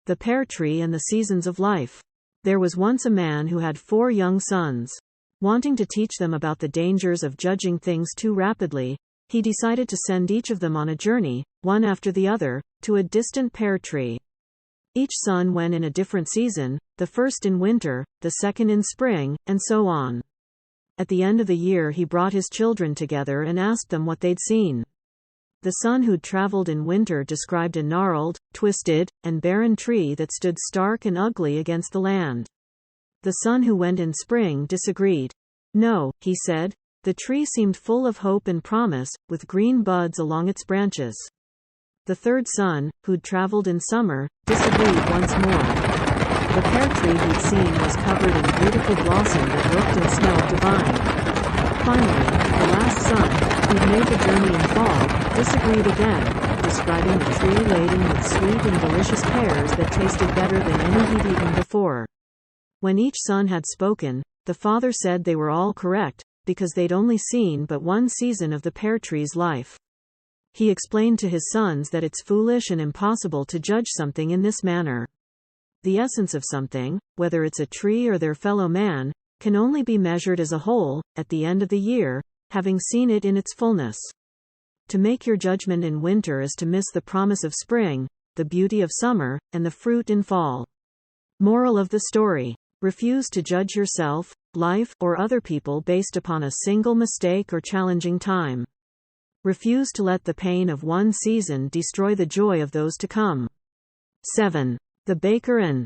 The Pear Tree and the Seasons of Life. There was once a man who had 4 young sons. Wanting to teach them about the dangers of judging things too rapidly, he decided to send each of them on a journey, one after the other, to a distant pear tree. Each son went in a different season, the first in winter, the second in spring, and so on. At the end of the year he brought his children together and asked them what they'd seen. The son who'd traveled in winter described a gnarled, twisted, and barren tree that stood stark and ugly against the land. The son who went in spring disagreed. No, he said, the tree seemed full of hope and promise, with green buds along its branches. The third son, who'd traveled in summer, disagreed once more. The pear tree he'd seen was covered in beautiful blossom that looked and smelled divine. Finally, the last son, who'd made the journey in fall, disagreed again, describing a tree laden with sweet and delicious pears that tasted better than any he'd eaten before. When each son had spoken, the father said they were all correct, because they'd only seen but one season of the pear tree's life. He explained to his sons that it's foolish and impossible to judge something in this manner. The essence of something, whether it's a tree or their fellow man, can only be measured as a whole, at the end of the year, having seen it in its fullness. To make your judgment in winter is to miss the promise of spring, the beauty of summer, and the fruit in fall. Moral of the story: refuse to judge yourself, life, or other people based upon a single mistake or challenging time. Refuse to let the pain of one season destroy the joy of those to come. 7. The Baker and